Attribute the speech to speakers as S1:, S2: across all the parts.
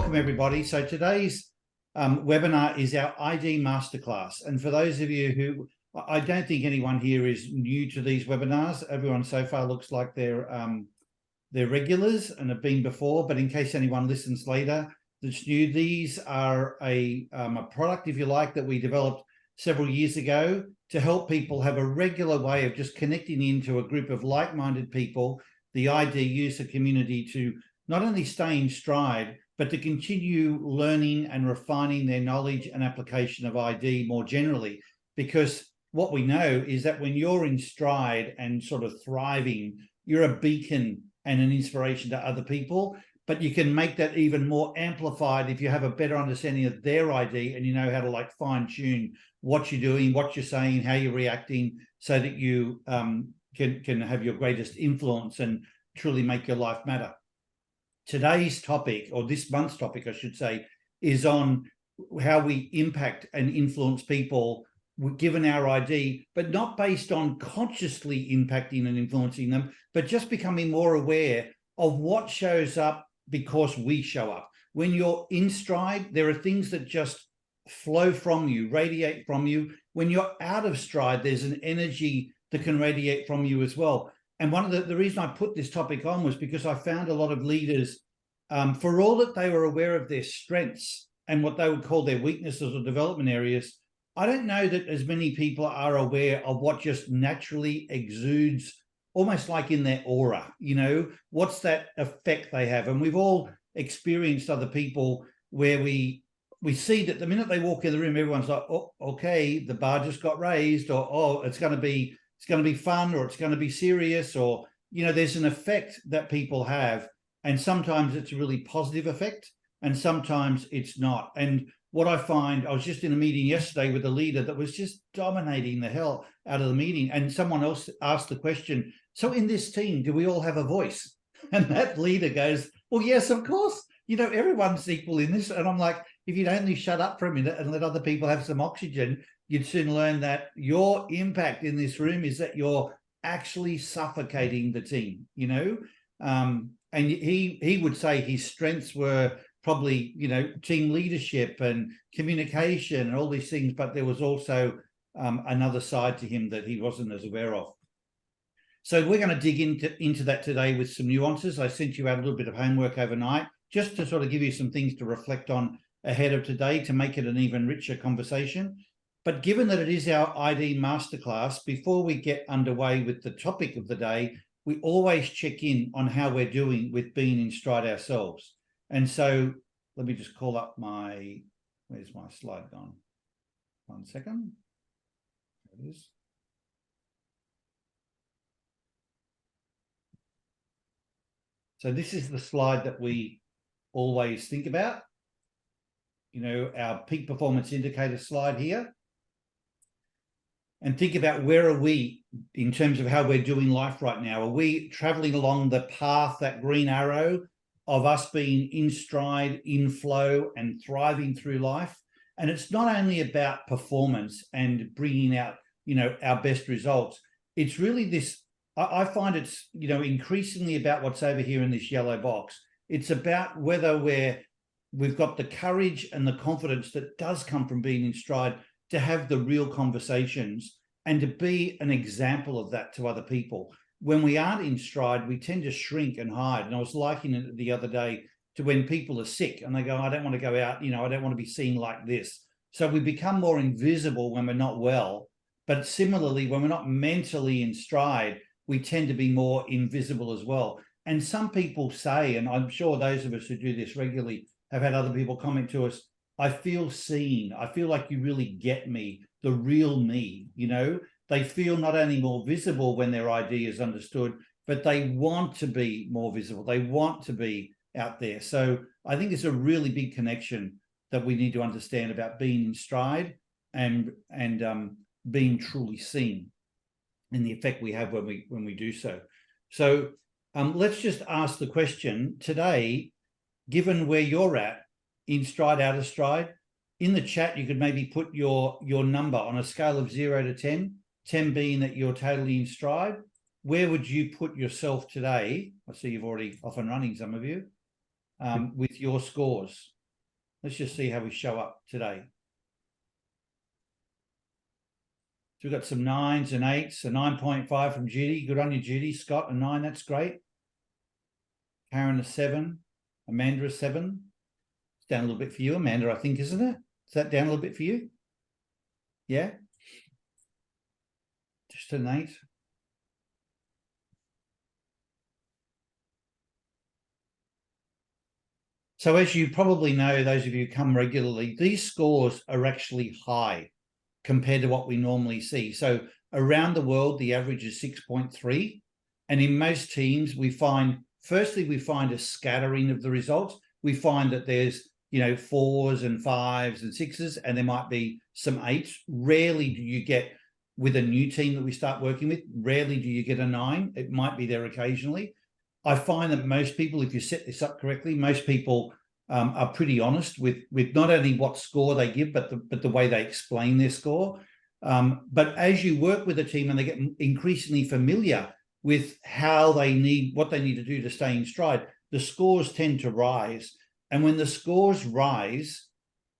S1: welcome everybody. So today's webinar is our ID Masterclass. And for those of you who, I don't think anyone here is new to these webinars. Everyone so far looks like they're regulars and have been before, but in case anyone listens later that's new, these are a product, if you like, that we developed several years ago to help people have a regular way of just connecting into a group of like-minded people, the ID user community, to not only stay in stride, but to continue learning and refining their knowledge and application of ID more generally. Because what we know is that when you're in stride and sort of thriving, you're a beacon and an inspiration to other people, but you can make that even more amplified if you have a better understanding of their ID and you know how to like fine tune what you're doing, what you're saying, how you're reacting, so that you can have your greatest influence and truly make your life matter. Today's topic, or this month's topic, I should say, is on how we impact and influence people given our ID, but not based on consciously impacting and influencing them, but just becoming more aware of what shows up because we show up. When you're in stride, there are things that just flow from you, radiate from you. When you're out of stride, there's an energy that can radiate from you as well. And one of the reason I put this topic on was because I found a lot of leaders, for all that they were aware of their strengths and what they would call their weaknesses or development areas, I don't know that as many people are aware of what just naturally exudes, almost like in their aura, you know, what's that effect they have. And we've all experienced other people where we see that the minute they walk in the room, everyone's like, oh, okay, the bar just got raised, or, oh, it's going to be fun, or it's going to be serious, or, you know, there's an effect that people have. And sometimes it's a really positive effect, and sometimes it's not. And what I find, I was just in a meeting yesterday with a leader that was just dominating the hell out of the meeting. And someone else asked the question, so in this team, do we all have a voice? And that leader goes, well, yes, of course. You know, everyone's equal in this. And I'm like, if you'd only shut up for a minute and let other people have some oxygen, you'd soon learn that your impact in this room is that you're actually suffocating the team, you know? And he would say his strengths were probably, you know, team leadership and communication and all these things, but there was also another side to him that he wasn't as aware of. So we're going to dig into that today with some nuances. I sent you out a little bit of homework overnight just to sort of give you some things to reflect on ahead of today to make it an even richer conversation. But given that it is our ID Masterclass, before we get underway with the topic of the day, we always check in on how we're doing with being in stride ourselves. And so let me just call up where's my slide gone? 1 second. There it is. So this is the slide that we always think about. You know, our peak performance indicator slide here. And think about, where are we in terms of how we're doing life right now? Are we traveling along the path, that green arrow, of us being in stride, in flow, and thriving through life? And it's not only about performance and bringing out, you know, our best results. It's really this, I find it's, you know, increasingly about what's over here in this yellow box. It's about whether we've got the courage and the confidence that does come from being in stride to have the real conversations and to be an example of that to other people. When we aren't in stride, we tend to shrink and hide. And I was likening it the other day to when people are sick and they go, I don't want to go out, you know, I don't want to be seen like this. So we become more invisible when we're not well. But similarly, when we're not mentally in stride, we tend to be more invisible as well. And some people say, and I'm sure those of us who do this regularly have had other people comment to us, I feel seen. I feel like you really get me, the real me, you know? They feel not only more visible when their ID is understood, but they want to be more visible. They want to be out there. So I think it's a really big connection that we need to understand about being in stride and being truly seen, and the effect we have when we do so. So let's just ask the question today, given where you're at, in stride, out of stride. In the chat, you could maybe put your number on a scale of 0 to 10, 10 being that you're totally in stride. Where would you put yourself today? I see you've already off and running, some of you, with your scores. Let's just see how we show up today. So we've got some 9s and 8s, a 9.5 from Judy. Good on you, Judy. Scott, a 9, that's great. Karen, a 7. Amanda, a 7. It's down a little bit for you, Amanda, I think, isn't it? Is that down a little bit for you? Yeah? Just an 8. So as you probably know, those of you who come regularly, these scores are actually high compared to what we normally see. So around the world, the average is 6.3. And in most teams, we find, firstly, we find a scattering of the results. We find that there's, 4s and 5s and 6s, and there might be some 8s. Rarely do you get, with a new team that we start working with, rarely do you get a 9. It might be there occasionally. I find that most people, if you set this up correctly, most people are pretty honest with not only what score they give, but the way they explain their score. But as you work with a team and they get increasingly familiar with what they need to do to stay in stride, the scores tend to rise. And when the scores rise,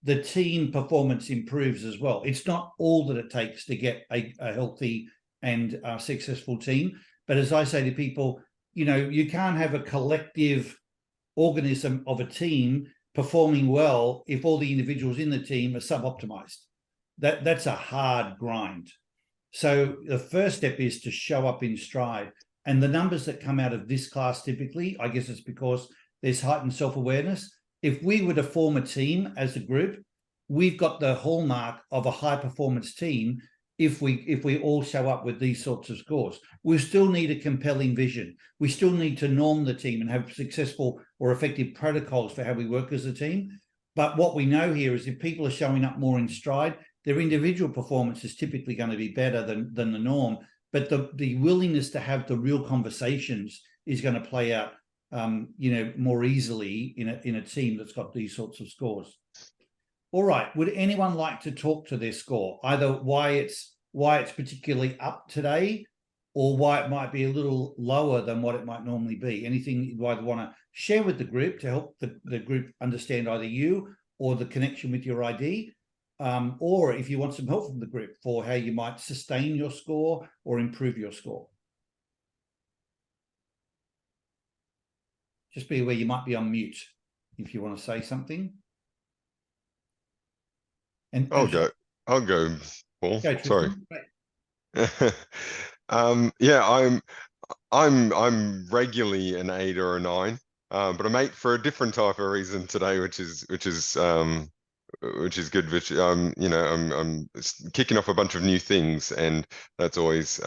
S1: the team performance improves as well. It's not all that it takes to get a healthy and successful team. But as I say to people, you can't have a collective organism of a team performing well if all the individuals in the team are sub-optimized. That's a hard grind. So the first step is to show up in stride. And the numbers that come out of this class typically, I guess it's because there's heightened self-awareness. If we were to form a team as a group, we've got the hallmark of a high-performance team if we all show up with these sorts of scores. We still need a compelling vision. We still need to norm the team and have successful or effective protocols for how we work as a team. But what we know here is if people are showing up more in stride, their individual performance is typically going to be better than the norm. But the willingness to have the real conversations is going to play out, more easily in a team that's got these sorts of scores. All right. Would anyone like to talk to their score? Either why it's particularly up today, or why it might be a little lower than what it might normally be? Anything you'd either want to share with the group to help the group understand either you or the connection with your ID, or if you want some help from the group for how you might sustain your score or improve your score. Just be aware you might be on mute if you want to say something. And
S2: I'll go, Paul.
S1: Go,
S2: sorry.
S1: Yeah,
S2: I'm regularly an 8 or a 9, but I'm 8 for a different type of reason today, which is good. Which I'm kicking off a bunch of new things, and that's always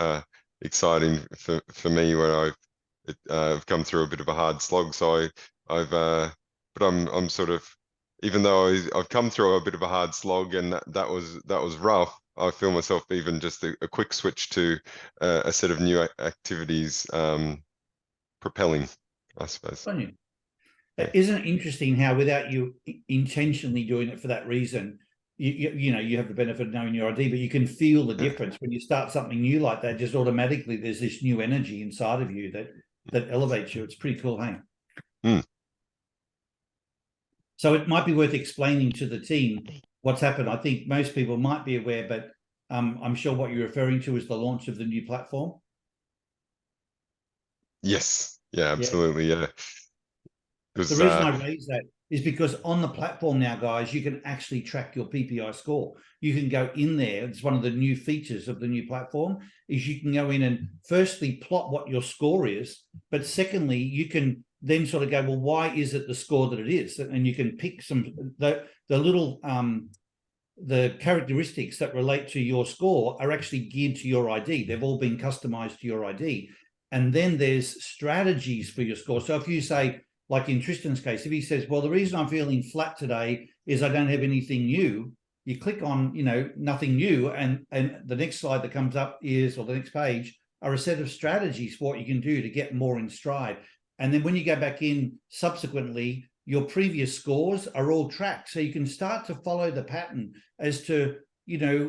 S2: exciting for me when I've come through a bit of a hard slog. So but I'm sort of, even though I've come through a bit of a hard slog and that was rough, I feel myself even just a quick switch to a set of new activities propelling, I suppose.
S1: Yeah. Isn't it interesting how without you intentionally doing it for that reason, you have the benefit of knowing your ID, but you can feel the difference when you start something new like that. Just automatically there's this new energy inside of you that elevates you. It's pretty cool, hey?
S2: Mm.
S1: So it might be worth explaining to the team what's happened. I think most people might be aware, but I'm sure what you're referring to is the launch of the new platform.
S2: Yes. Yeah, absolutely. Yeah.
S1: The reason I raise that is because on the platform now, guys, you can actually track your PPI score. You can go in there. It's one of the new features of the new platform is you can go in and firstly plot what your score is, but secondly, you can then sort of go, well, why is it the score that it is? And you can pick the little the characteristics that relate to your score are actually geared to your ID. They've all been customized to your ID. And then there's strategies for your score. So if you say, like in Tristan's case, if he says, well, the reason I'm feeling flat today is I don't have anything new, you click on, nothing new, and the next slide that comes up is, or the next page, are a set of strategies for what you can do to get more in stride. And then when you go back in subsequently, your previous scores are all tracked. So you can start to follow the pattern as to,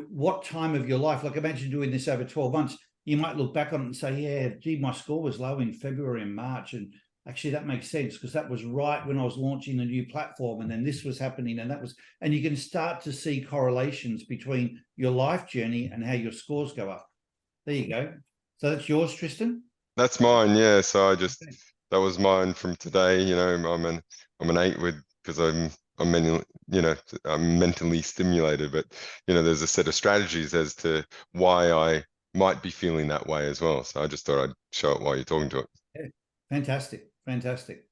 S1: what time of your life, like imagine doing this over 12 months, you might look back on it and say, yeah, gee, my score was low in February and March, and actually that makes sense, because that was right when I was launching the new platform, and then this was happening, and that was, and you can start to see correlations between your life journey and how your scores go up. There you go. So that's yours, Tristan?
S2: That's mine, yeah. So I just,
S1: Okay.
S2: that was mine from today. You know, I'm an 8 with, because I'm mentally, you know, I'm mentally stimulated, but you know, there's a set of strategies as to why I might be feeling that way as well. So I just thought I'd show it while you're talking to it.
S1: Yeah. Fantastic. Fantastic.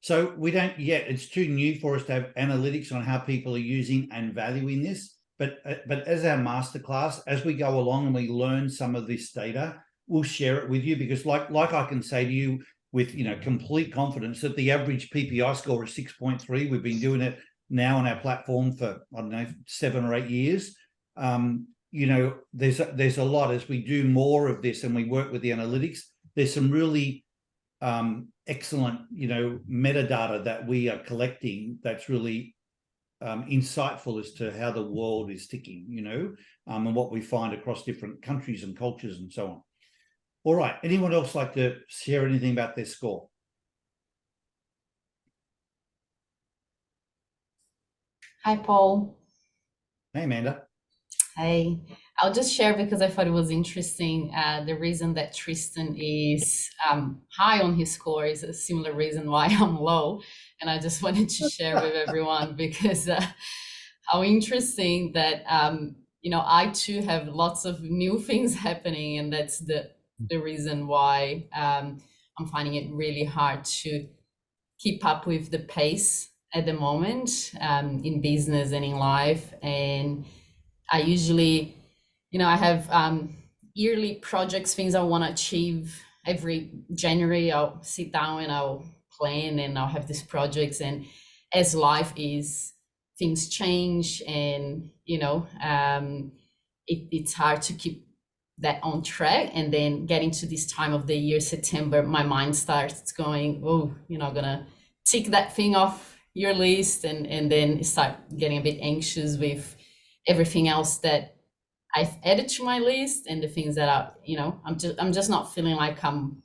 S1: So we don't yet, it's too new for us to have analytics on how people are using and valuing this. But as our masterclass, as we go along and we learn some of this data, we'll share it with you, because like I can say to you with, you know, complete confidence that the average PPI score is 6.3. We've been doing it now on our platform for, I don't know, 7 or 8 years. You know, there's a lot, as we do more of this and we work with the analytics, there's some really excellent, you know, metadata that we are collecting that's really insightful as to how the world is ticking, you know, and what we find across different countries and cultures and so on. All right, anyone else like to share anything about their score?
S3: Hi, Paul.
S1: Hey, Amanda.
S3: Hey, I'll just share because I thought it was interesting. The reason that Tristan is high on his score is a similar reason why I'm low. And I just wanted to share with everyone, because how interesting that, you know, I too have lots of new things happening. And that's the reason why I'm finding it really hard to keep up with the pace at the moment in business and in life. And I usually, you know, I have yearly projects, things I want to achieve. Every January, I'll sit down and I'll plan and I'll have these projects. And as life is, things change, and, you know, it's hard to keep that on track. And then getting to this time of the year, September, my mind starts going, oh, you're not going to tick that thing off your list, and then start getting a bit anxious with everything else that I've added to my list, and the things that are, you know, I'm just not feeling like I'm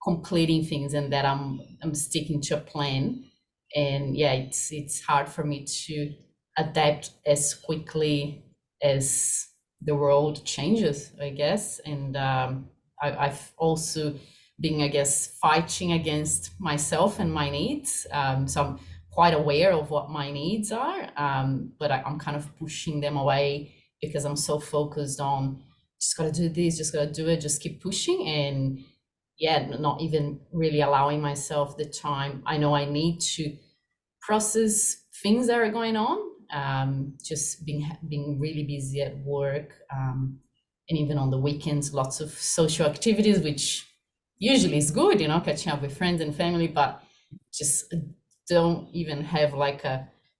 S3: completing things and that I'm sticking to a plan. And yeah, it's hard for me to adapt as quickly as the world changes, I guess. And I've also been, I guess, fighting against myself and my needs. So I'm quite aware of what my needs are, but I'm kind of pushing them away because I'm so focused on just got to do this, just got to do it, just keep pushing. And yeah, not even really allowing myself the time I know I need to process things that are going on. Just being really busy at work, and even on the weekends, lots of social activities, which usually is good, you know, catching up with friends and family, but just don't even have like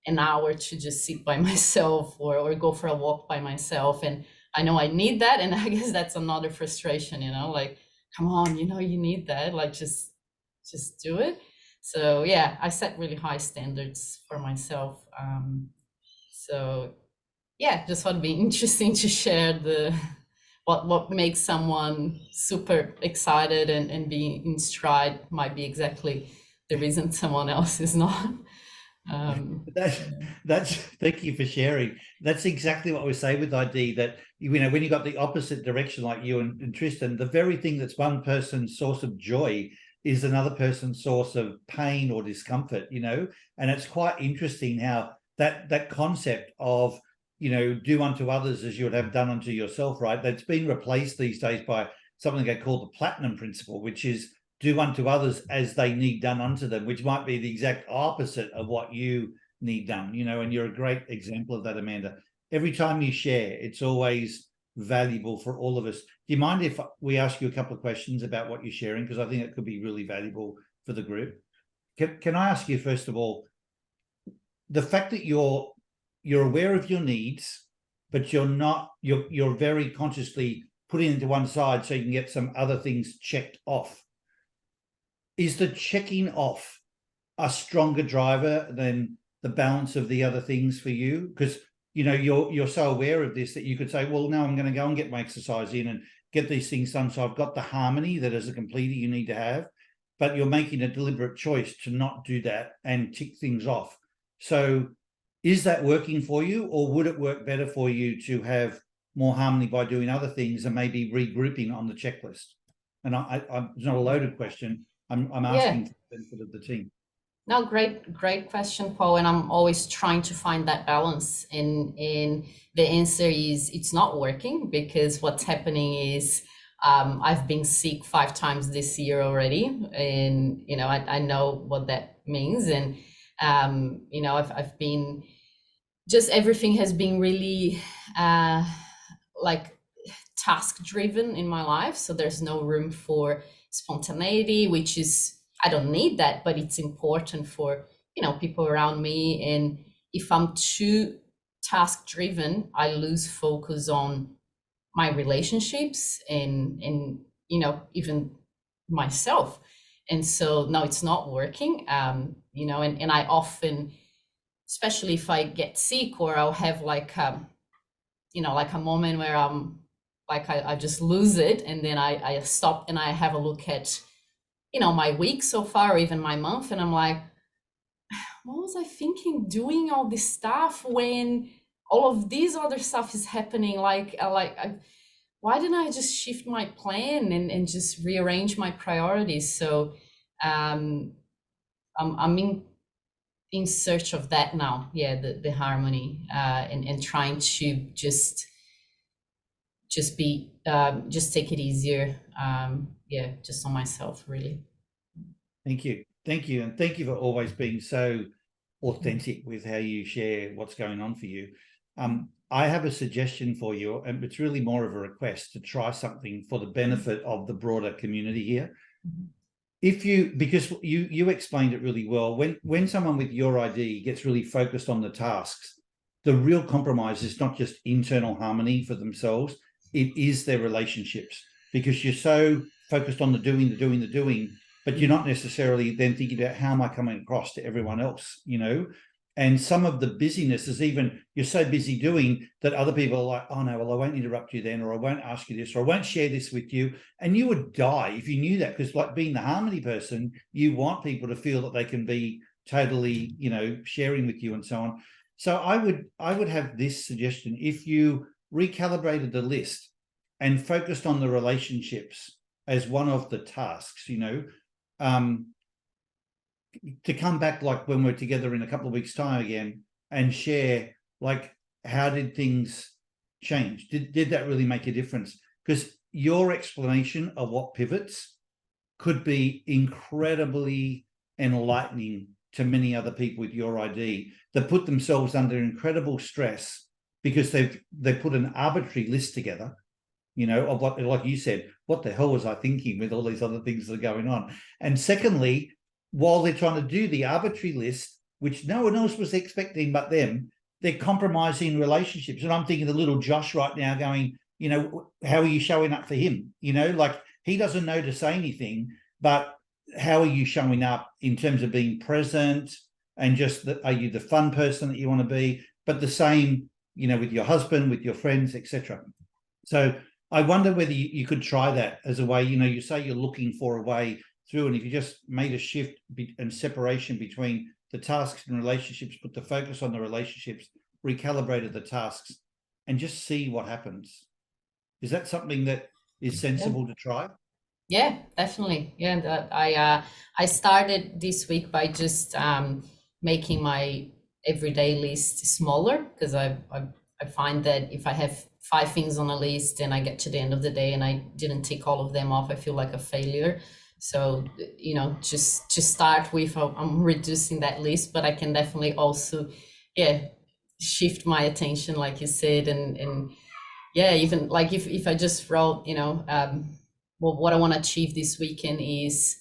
S3: an hour to just sit by myself or go for a walk by myself. And I know I need that, and I guess that's another frustration, you know, like, come on, you know, you need that, like just do it. So yeah, I set really high standards for myself. So yeah, just thought it'd be interesting to share what makes someone super excited and be in stride might be exactly the reason someone else is not.
S1: That's thank you for sharing. That's exactly what we say with ID, that, you know, when you got the opposite direction like you and Tristan, the very thing that's one person's source of joy is another person's source of pain or discomfort, you know. And it's quite interesting how that concept of, you know, do unto others as you would have done unto yourself, right? That's been replaced these days by something they call the platinum principle, which is do unto others as they need done unto them, which might be the exact opposite of what you need done, you know. And you're a great example of that, Amanda. Every time you share, it's always valuable for all of us. Do you mind if we ask you a couple of questions about what you're sharing? Because I think it could be really valuable for the group. Can I ask you, first of all, the fact that you're aware of your needs, but you're very consciously putting it to one side so you can get some other things checked off. Is the checking off a stronger driver than the balance of the other things for you? Because, you know, you're so aware of this that you could say, well, now I'm going to go and get my exercise in and get these things done. So I've got the harmony that as a completer you need to have. but you're making a deliberate choice to not do that and tick things off. So is that working for you, or would it work better for you to have more harmony by doing other things and maybe regrouping on the checklist? And it's not a loaded question. I'm asking for the benefit of the team.
S3: No, great question, Paul. And I'm always trying to find that balance. And the answer is it's not working, because what's happening is I've been sick 5 times this year already, and you know I know what that means. And you know I've been just everything has been really like task driven in my life. So there's no room for spontaneity, which is, I don't need that, but it's important for, you know, people around me. And if I'm too task driven, I lose focus on my relationships and you know, even myself. And so no, it's not working. You know, and I often, especially if I get sick, or I'll have like you know, like a moment where I'm like I just lose it, and then I stop and I have a look at, you know, my week so far, or even my month, and I'm like, what was I thinking doing all this stuff when all of this other stuff is happening? Why didn't I just shift my plan and just rearrange my priorities? So I'm in search of that now. Yeah, the harmony, and trying to just be just take it easier. Yeah, just on myself, really.
S1: Thank you. And thank you for always being so authentic with how you share what's going on for you. I have a suggestion for you, and it's really more of a request to try something for the benefit of the broader community here. If you, because you explained it really well, when someone with your ID gets really focused on the tasks, the real compromise is not just internal harmony for themselves, it is their relationships, because you're so focused on the doing, but you're not necessarily then thinking about how am I coming across to everyone else, you know? And some of the busyness is even, you're so busy doing that other people are like, oh no, well, I won't interrupt you then, or I won't ask you this, or I won't share this with you. And you would die if you knew that, because like being the harmony person, you want people to feel that they can be totally, you know, sharing with you and so on. So I would have this suggestion: if you recalibrated the list and focused on the relationships as one of the tasks, you know, to come back like when we're together in a couple of weeks' time again and share, like, how did things change? Did that really make a difference? Because your explanation of what pivots could be incredibly enlightening to many other people with your ID that put themselves under incredible stress because they've put an arbitrary list together, you know, of what, like you said, what the hell was I thinking with all these other things that are going on? And secondly, while they're trying to do the arbitrary list, which no one else was expecting but them, they're compromising relationships. And I'm thinking of little Josh right now going, you know, how are you showing up for him? You know, like, he doesn't know to say anything, but how are you showing up in terms of being present and just are you the fun person that you want to be? But the same, you know, with your husband, with your friends, etc. So I wonder whether you could try that as a way, you know, you say you're looking for a way through, and if you just made a shift and separation between the tasks and relationships, put the focus on the relationships, recalibrated the tasks, and just see what happens. Is that something that is sensible to try?
S3: Yeah, definitely. Yeah, that I started this week by just making my everyday list smaller, because I find that if I have 5 things on a list and I get to the end of the day and I didn't tick all of them off, I feel like a failure. So, you know, just to start with, I'm reducing that list, but I can definitely also, yeah, shift my attention, like you said, and yeah, even like if I just wrote, you know, well, what I want to achieve this weekend is,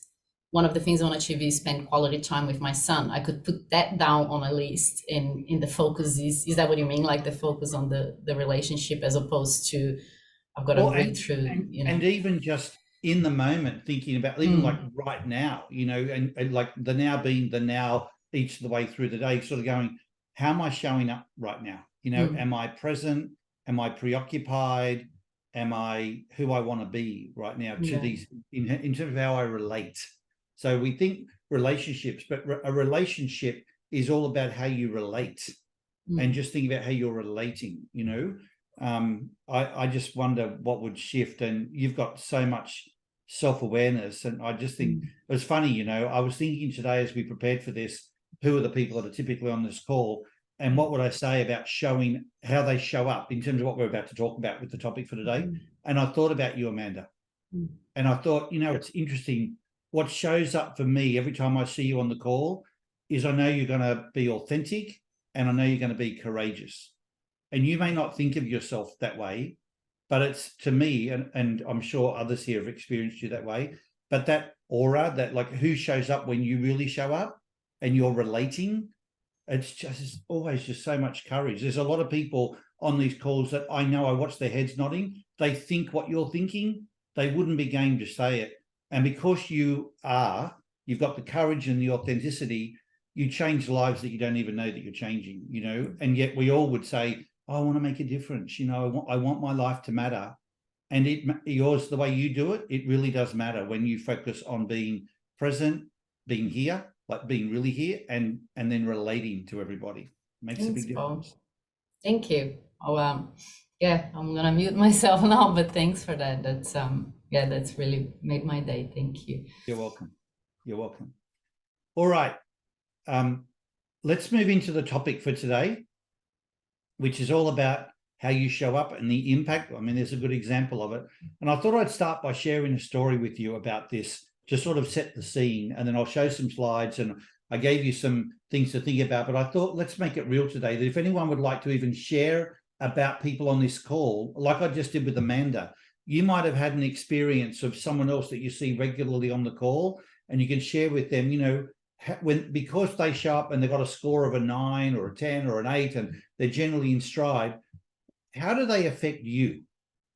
S3: one of the things I want to achieve is spend quality time with my son. I could put that down on a list, and in the focus is that what you mean? Like the focus on the relationship, as opposed to I've got to read through, you know.
S1: And even just in the moment, thinking about even like right now, you know, and like the now being the now each the way through the day, sort of going, how am I showing up right now? You know, am I present? Am I preoccupied? Am I who I want to be right now to these in terms of how I relate? So we think relationships, but a relationship is all about how you relate. And just think about how you're relating, you know. I just wonder what would shift, and you've got so much self-awareness, and I just think it was funny, you know, I was thinking today as we prepared for this, who are the people that are typically on this call, and what would I say about showing how they show up in terms of what we're about to talk about with the topic for today. And I thought about you, Amanda, and I thought, you know, it's interesting. What shows up for me every time I see you on the call is I know you're going to be authentic, and I know you're going to be courageous. And you may not think of yourself that way, but it's, to me, and I'm sure others here have experienced you that way, but that aura, that like who shows up when you really show up and you're relating, it's always just so much courage. There's a lot of people on these calls that I know, I watch their heads nodding. They think what you're thinking. They wouldn't be game to say it. And because you've got the courage and the authenticity, you change lives that you don't even know that you're changing, you know. And yet we all would say, oh, I want to make a difference, you know, I want my life to matter. And yours, the way you do it, it really does matter when you focus on being present, being here, like being really here, and then relating to everybody. Makes a big difference.
S3: Thank you. Oh, yeah, I'm gonna mute myself now, but thanks for that. That's yeah, that's really made my day. Thank you.
S1: You're welcome. You're welcome. All right. Let's move into the topic for today, which is all about how you show up and the impact. I mean, there's a good example of it. And I thought I'd start by sharing a story with you about this to sort of set the scene, and then I'll show some slides, and I gave you some things to think about, but I thought let's make it real today, that if anyone would like to even share about people on this call, like I just did with Amanda, you might have had an experience of someone else that you see regularly on the call, and you can share with them, you know, because they show up and they've got a score of a 9 or a 10 or an 8, and they're generally in stride, how do they affect you?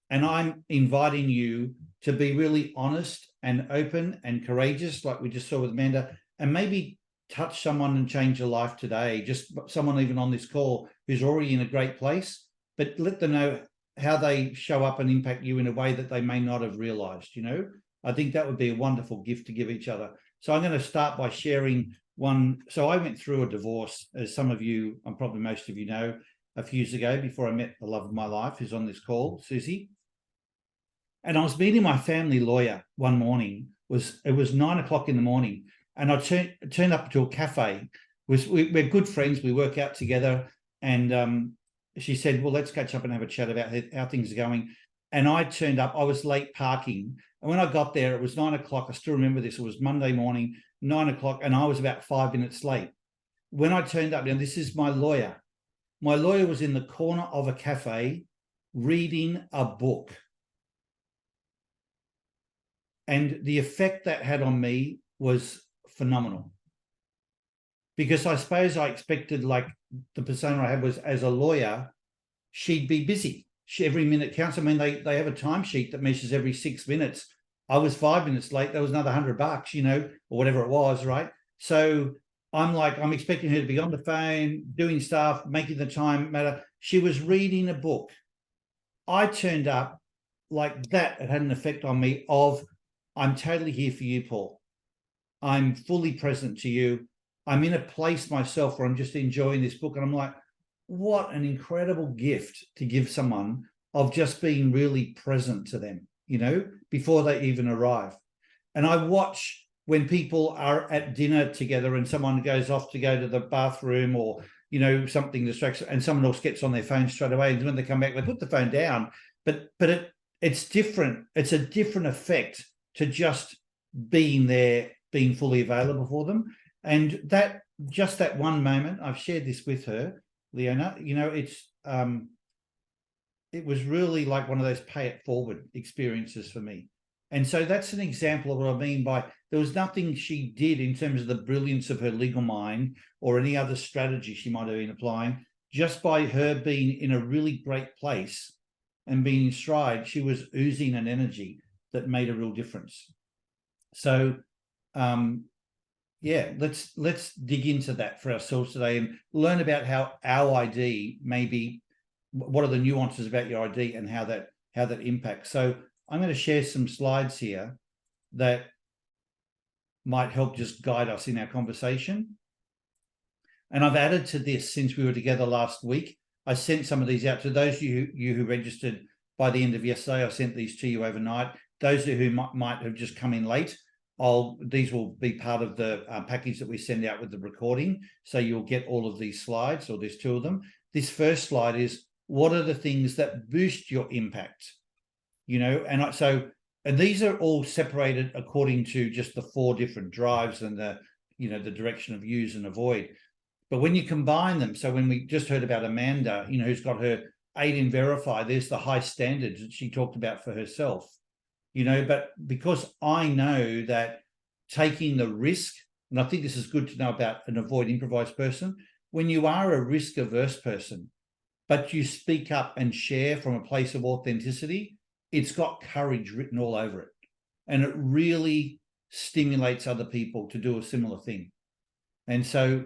S1: And I'm inviting you to be really honest and open and courageous, like we just saw with Amanda, and maybe touch someone and change your life today. Just someone even on this call who's already in a great place, but let them know how they show up and impact you in a way that they may not have realized, you know. I think that would be a wonderful gift to give each other. So I'm going to start by sharing one. So I went through a divorce, as some of you, and probably most of you know, a few years ago, before I met the love of my life, who's on this call, Susie. And I was meeting my family lawyer one morning. It was 9 o'clock in the morning, and I turned up to a cafe. We're good friends. We work out together, and she said, well, let's catch up and have a chat about how things are going. And I turned up. I was late parking. And when I got there, it was 9 o'clock. I still remember this. It was Monday morning, 9 o'clock, and I was about 5 minutes late. When I turned up, now this is my lawyer. My lawyer was in the corner of a cafe reading a book. And the effect that had on me was phenomenal. Because I suppose I expected, like, the persona I had was, as a lawyer, she'd be busy. Every minute counts. I mean, they have a timesheet that measures every 6 minutes. I was 5 minutes late. There was another $100, you know, or whatever it was, right? So I'm expecting her to be on the phone, doing stuff, making the time matter. She was reading a book. I turned up like that. It had an effect on me of, I'm totally here for you, Paul. I'm fully present to you. I'm in a place myself where I'm just enjoying this book. And I'm like, what an incredible gift to give someone, of just being really present to them, you know, before they even arrive. And I watch when people are at dinner together and someone goes off to go to the bathroom, or, you know, something distracts, and someone else gets on their phone straight away. And when they come back, they put the phone down. But it's different. It's a different effect to just being there, being fully available for them. And that, just that one moment, I've shared this with her, Leona, you know, it was really like one of those pay it forward experiences for me. And so that's an example of what I mean by, there was nothing she did in terms of the brilliance of her legal mind or any other strategy she might have been applying. Just by her being in a really great place and being in stride, she was oozing an energy that made a real difference. So yeah, let's dig into that for ourselves today and learn about how our ID, maybe what are the nuances about your ID and how that impacts. So I'm going to share some slides here that might help just guide us in our conversation. And I've added to this since we were together last week. I sent some of these out to those of you who registered by the end of yesterday. I sent these to you overnight. Those who might have just come in late, these will be part of the package that we send out with the recording. So you'll get all of these slides, or there's 2 of them. This first slide is, what are the things that boost your impact? You know, and these are all separated according to just the 4 different drives and the direction of use and avoid. But when you combine them, so when we just heard about Amanda, who's got her 8 in Verify, there's the high standards that she talked about for herself, but because I know that taking the risk, and I think this is good to know about an avoid improvise person, when you are a risk averse person, but you speak up and share from a place of authenticity, it's got courage written all over it. And it really stimulates other people to do a similar thing. And so,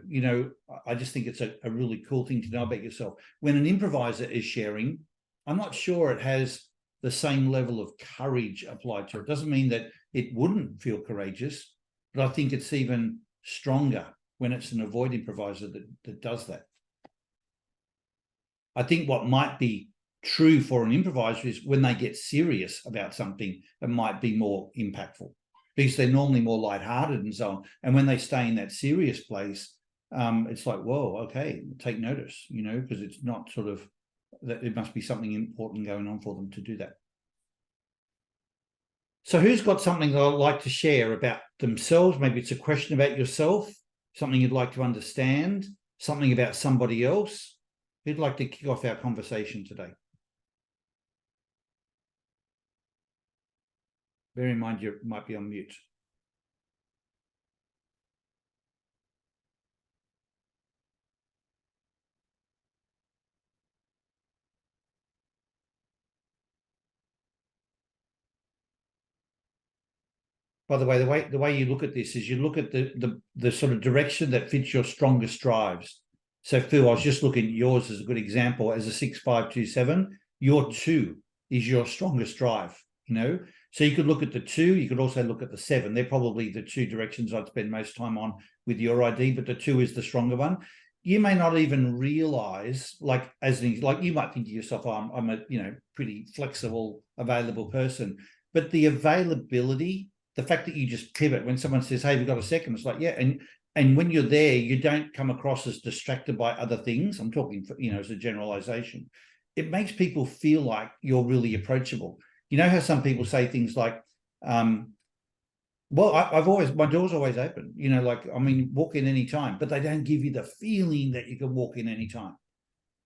S1: I just think it's a really cool thing to know about yourself. When an improviser is sharing, I'm not sure it has the same level of courage applied to it. It doesn't mean that it wouldn't feel courageous, but I think it's even stronger when it's an avoid improviser that does that. I think what might be true for an improviser is when they get serious about something, it might be more impactful, because they're normally more lighthearted and so on. And when they stay in that serious place, it's like, whoa, okay, take notice, because it's not sort of that it must be something important going on for them to do that. So who's got something they'd like to share about themselves? Maybe it's a question about yourself, something you'd like to understand, something about somebody else. Who'd like to kick off our conversation today? Bear in mind, you might be on mute. By the way, the way you look at this is you look at the sort of direction that fits your strongest drives. So Phil, I was just looking at yours as a good example. As a 6527, your 2 is your strongest drive, So you could look at the 2, you could also look at the 7. They're probably the 2 directions I'd spend most time on with your ID, but the 2 is the stronger one. You may not even realize, like you might think to yourself, oh, I'm a pretty flexible, available person. But the availability, the fact that you just pivot when someone says, hey, we've got a second, it's like, yeah. And when you're there, you don't come across as distracted by other things. I'm talking, as a generalization. It makes people feel like you're really approachable. You know how some people say things like, well, my door's always open, walk in any time, but they don't give you the feeling that you can walk in any time.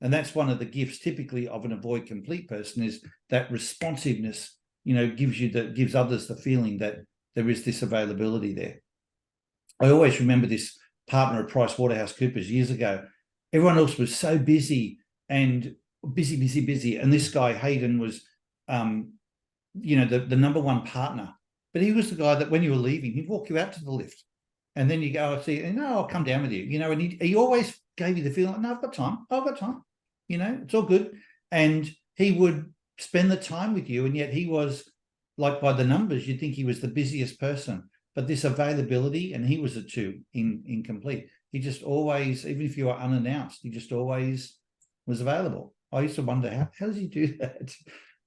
S1: And that's one of the gifts typically of an avoid complete person, is that responsiveness, gives others the feeling that there is this availability there. I always remember this partner at PricewaterhouseCoopers years ago. Everyone else was so busy and busy. And this guy, Hayden, was, the number 1 partner. But he was the guy that when you were leaving, he'd walk you out to the lift. And then you go, I'll come down with you. And he always gave you the feeling, no, I've got time. It's all good. And he would spend the time with you. And yet he was, like, by the numbers, you'd think he was the busiest person. But this availability, and he was a 2 in complete. He just always, even if you were unannounced, he just always was available. I used to wonder, how does he do that?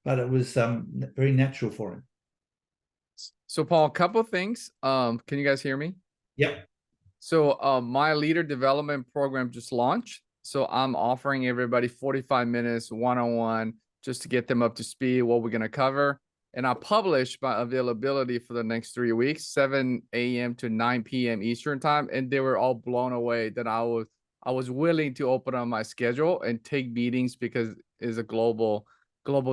S1: But it was very natural for him.
S4: So Paul, a couple of things. Can you guys hear me?
S1: Yep.
S4: So my leader development program just launched. So I'm offering everybody 45 minutes one-on-one just to get them up to speed, what we're going to cover. And I published my availability for the next 3 weeks, 7 a.m. to 9 p.m. Eastern time. And they were all blown away that I was willing to open up my schedule and take meetings, because it's a global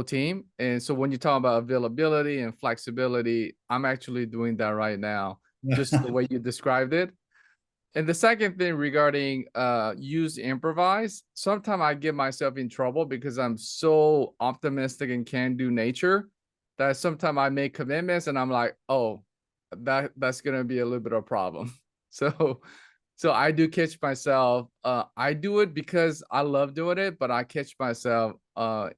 S4: team. And so when you talk about availability and flexibility, I'm actually doing that right now, just the way you described it. And the second thing regarding use improvise, sometimes I get myself in trouble because I'm so optimistic and can-do nature that sometimes I make commitments and I'm like, oh, that's gonna be a little bit of a problem. So I do catch myself. I do it because I love doing it, but I catch myself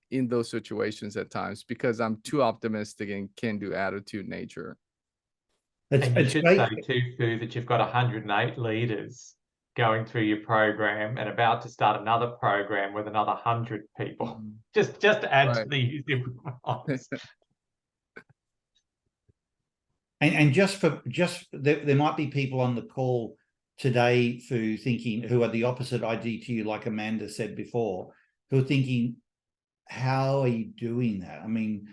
S4: in those situations at times because I'm too optimistic and can-do attitude nature.
S1: It's,
S5: And you
S1: it's
S5: should
S1: great.
S5: say too, Fu, that you've got 108 leaders going through your program and about to start another program with another 100 people. Just to add to
S4: Right.
S5: the user response.
S1: And there might be people on the call today who are the opposite ID to you, like Amanda said before, who are thinking, how are you doing that? I mean,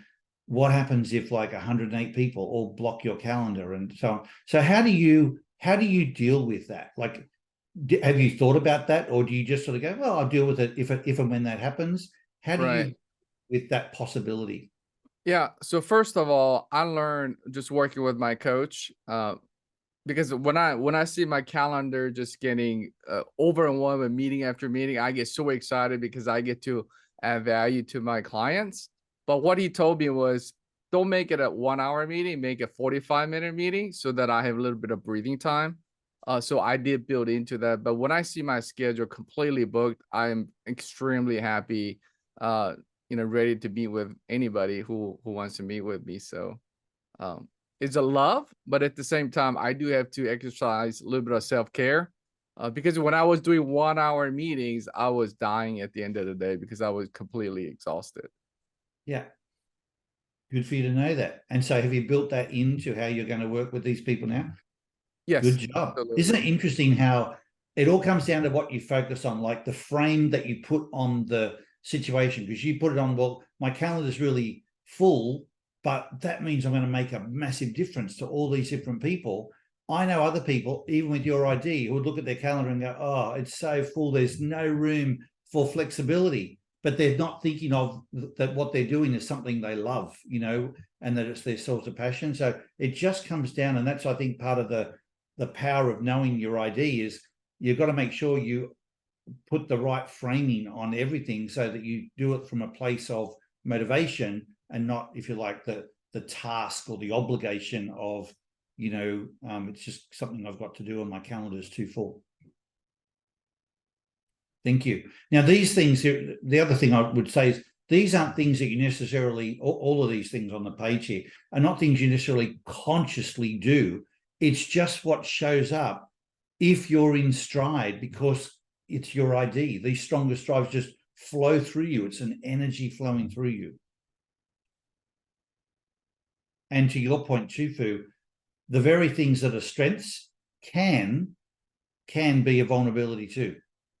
S1: what happens if like 108 people all block your calendar and so on? So how do you deal with that? Like, have you thought about that, or do you just sort of go, well, I'll deal with it if and when that happens? How do you with that possibility?
S4: Yeah. So first of all, I learned just working with my coach, because when I see my calendar just getting overwhelmed with meeting after meeting, I get so excited because I get to add value to my clients. But what he told me was, don't make it a 1 hour meeting, make a 45-minute meeting so that I have a little bit of breathing time. So I did build into that. But when I see my schedule completely booked, I'm extremely happy, ready to meet with anybody who wants to meet with me. So it's a love, but at the same time, I do have to exercise a little bit of self-care, because when I was doing 1 hour meetings, I was dying at the end of the day because I was completely exhausted.
S1: Yeah. Good for you to know that. And so have you built that into how you're going to work with these people now?
S4: Yes.
S1: Good job.
S4: Absolutely.
S1: Isn't it interesting how it all comes down to what you focus on, like the frame that you put on the situation? Because you put it on, well, my calendar's really full, but that means I'm going to make a massive difference to all these different people. I know other people, even with your ID, who would look at their calendar and go, oh, it's so full, there's no room for flexibility. But they're not thinking of that what they're doing is something they love, and that it's their source of passion. So it just comes down, and that's, I think, part of the power of knowing your ID is you've got to make sure you put the right framing on everything so that you do it from a place of motivation and not, if you like, the task or the obligation of, it's just something I've got to do and my calendar is too full. Thank you. Now, these things, the other thing I would say is these aren't things that you necessarily, all of these things on the page here are not things you necessarily consciously do. It's just what shows up if you're in stride, because it's your ID. These strongest drives just flow through you. It's an energy flowing through you. And to your point, Chufu, the very things that are strengths can be a vulnerability too.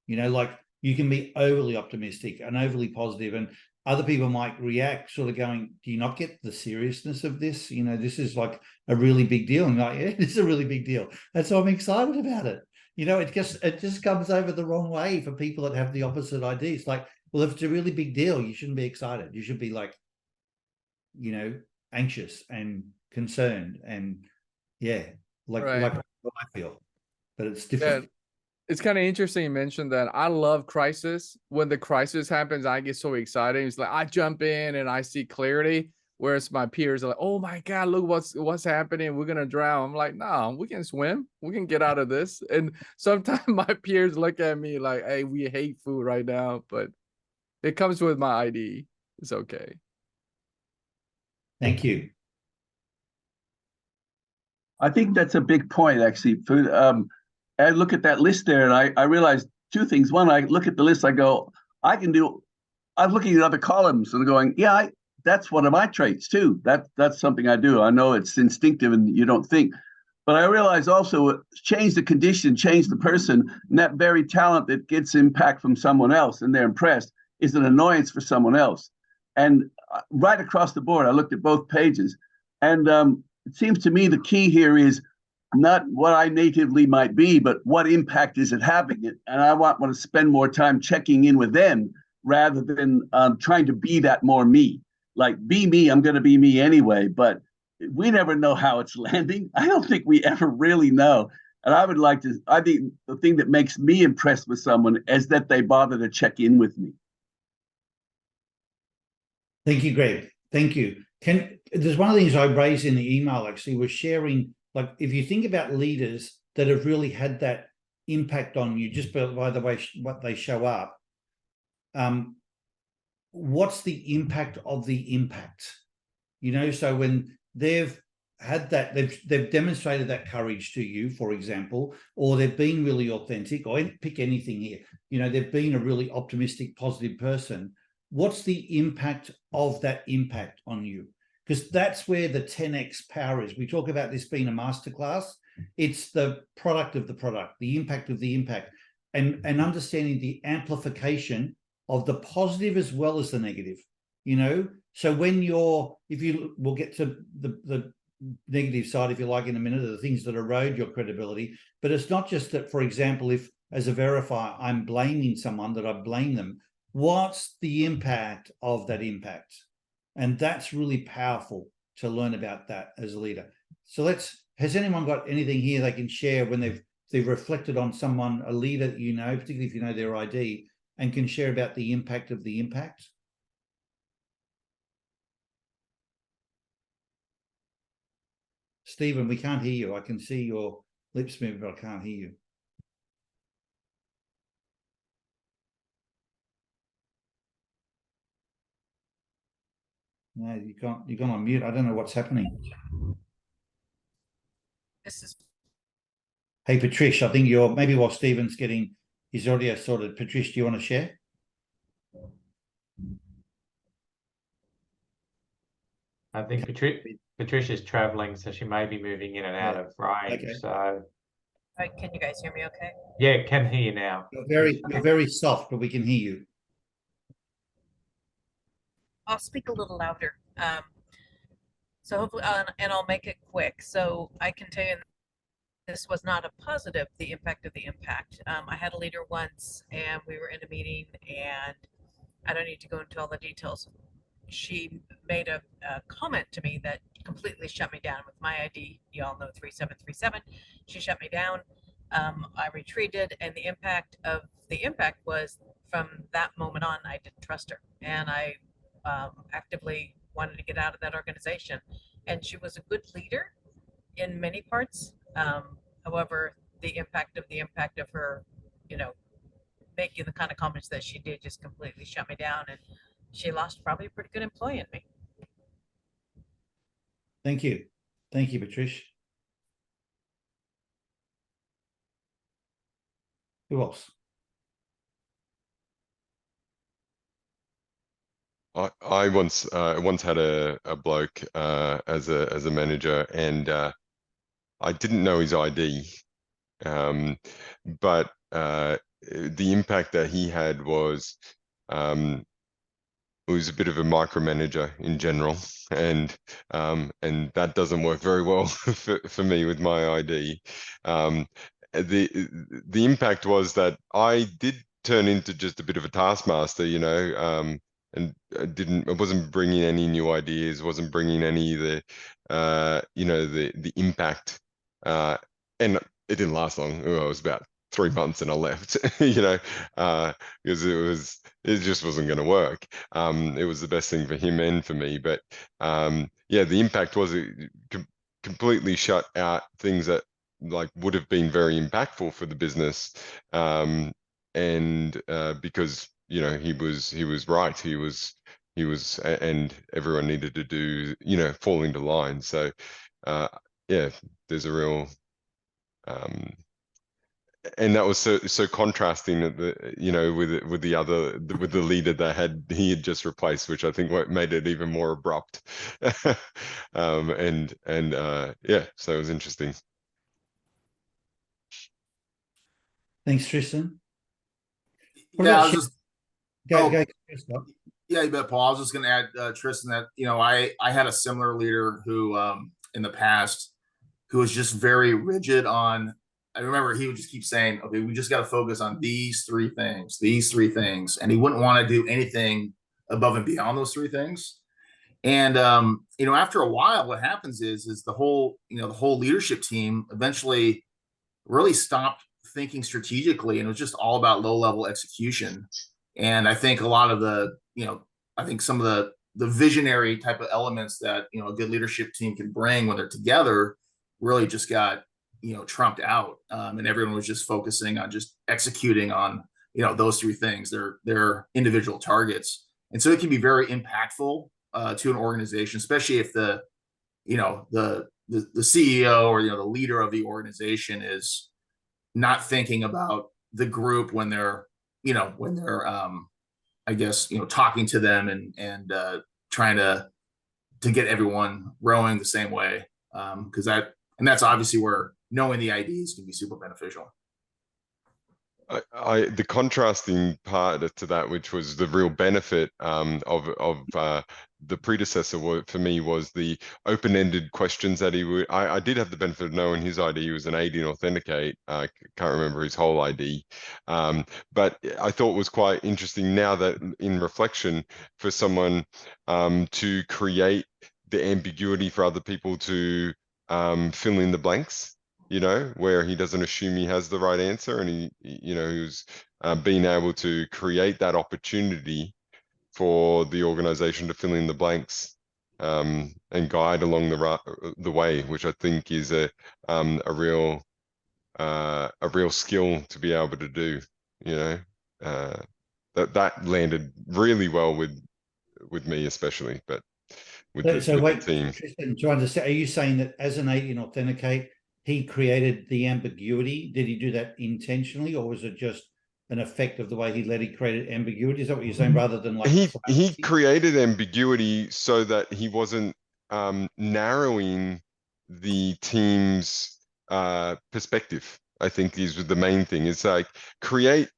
S1: Like you can be overly optimistic and overly positive, and other people might react sort of going, do you not get the seriousness of this? This is like a really big deal. And like, yeah, it's a really big deal. And so I'm excited about it. It just comes over the wrong way for people that have the opposite idea. It's like, well, if it's a really big deal, you shouldn't be excited. You should be like, anxious and concerned and like what I feel. But it's different.
S4: Yeah. It's kind of interesting you mentioned that. I love crisis. When the crisis happens, I get so excited. It's like I jump in and I see clarity, whereas my peers are like, oh my God, look what's happening. We're gonna drown. I'm like, no, we can swim. We can get out of this. And sometimes my peers look at me like, hey, we hate food right now, but it comes with my ID. It's okay.
S1: Thank you.
S6: I think that's a big point, actually. I look at that list there, and I realize two things. One, I look at the list, I go, I'm looking at other columns and going, yeah, that's one of my traits too. That's something I do. I know it's instinctive and you don't think. But I realize also, change the condition, change the person, and that very talent that gets impact from someone else and they're impressed is an annoyance for someone else. And right across the board, I looked at both pages, and it seems to me the key here is not what I natively might be, but what impact is it having? And I want to spend more time checking in with them rather than trying to be that more me. Like, be me, I'm going to be me anyway, but we never know how it's landing. I don't think we ever really know. And I think the thing that makes me impressed with someone is that they bother to check in with me.
S1: Thank you, Greg. Thank you. There's one of the things I raised in the email actually was sharing, like, if you think about leaders that have really had that impact on you just by the way what they show up, what's the impact of the impact? So when they've had that, they've demonstrated that courage to you, for example, or they've been really authentic, or pick anything here, you know, they've been a really optimistic, positive person, what's the impact of that impact on you? Because that's where the 10x power is. We talk about this being a masterclass. It's the product of the product, the impact of the impact, and understanding the amplification of the positive as well as the negative, you know? So when we'll get to the negative side, if you like, in a minute, of the things that erode your credibility. But it's not just that, for example, if as a verifier, I'm blaming someone, that I blame them, what's the impact of that impact? And that's really powerful to learn about that as a leader. So has anyone got anything here they can share when they've reflected on someone, a leader that you know, particularly if you know their ID, and can share about the impact of the impact? Stephen, we can't hear you. I can see your lips moving, but I can't hear you. No, you've gone on mute. I don't know what's happening. Hey, Patrice, I think maybe while Stephen's getting his audio sorted, Patrice, do you want to share?
S5: I think Patricia's traveling, so she may be moving in and out of range.
S1: Okay.
S5: So,
S7: can you guys hear me okay?
S5: yeah, can hear you now.
S1: You're very soft, but we can hear you.
S7: I'll speak a little louder. So hopefully, and I'll make it quick. So I can tell you, this was not a positive, the impact of the impact. I had a leader once, and we were in a meeting, and I don't need to go into all the details. She made a comment to me that completely shut me down with my ID. You all know 3737. She shut me down. I retreated, and the impact was from that moment on, I didn't trust her, and I actively wanted to get out of that organization. And she was a good leader in many parts. However, the impact of her, you know, making the kind of comments that she did just completely shut me down, and she lost probably a pretty good employee in me.
S1: Thank you. Thank you, Patrice. Who else?
S2: I once had a bloke as a manager, and I didn't know his ID, but the impact that he had was it was a bit of a micromanager in general, and that doesn't work very well for me with my ID. The impact was that I did turn into just a bit of a taskmaster, you know, and I wasn't bringing any new ideas, wasn't bringing any of the you know, the impact, and it didn't last long. It was about 3 months and I left, you know, because it just wasn't going to work. It was the best thing for him and for me, but yeah, the impact was it completely shut out things that like would have been very impactful for the business, and because, you know, he was right, he was and everyone needed to do, you know, fall into line. So yeah, there's a real and that was so contrasting that you know, with the leader that he had just replaced, which I think made it even more abrupt. And yeah, so it was interesting.
S1: Thanks, Tristan.
S8: Yeah, I was just
S1: Go,
S8: yeah, you bet, Paul. I was just going to add, Tristan, that, you know, I had a similar leader who in the past who was just very rigid on. I remember he would just keep saying, okay, we just got to focus on these three things, and he wouldn't want to do anything above and beyond those three things. And you know, after a while, what happens is the whole leadership team eventually really stopped thinking strategically, and it was just all about low level execution. And I think a lot of the, you know, I think some of the visionary type of elements that, you know, a good leadership team can bring when they're together really just got, you know, trumped out, and everyone was just focusing on just executing on, you know, those three things, their individual targets. And so it can be very impactful to an organization, especially if the the CEO or the leader of the organization is not thinking about the group when they're I guess talking to them and trying to get everyone rowing the same way, because that's obviously where knowing the IDs can be super beneficial.
S2: The contrasting part to that, which was the real benefit of the predecessor for me, was the open-ended questions that he would. I did have the benefit of knowing his ID was an 80 and authenticate. I can't remember his whole ID, but I thought was quite interesting now that in reflection for someone to create the ambiguity for other people to fill in the blanks. Where he doesn't assume he has the right answer, and he was being able to create that opportunity for the organization to fill in the blanks and guide along the way, which I think is a real skill to be able to do. That landed really well with me, especially, but with the team.
S1: Tristan, to understand, are you saying that as an 80 and authenticate, he created the ambiguity? Did he do that intentionally, or was it just an effect of the way he created ambiguity? Is that what you're saying, rather than like
S2: he created ambiguity so that he wasn't narrowing the team's perspective? I think is the main thing. It's like create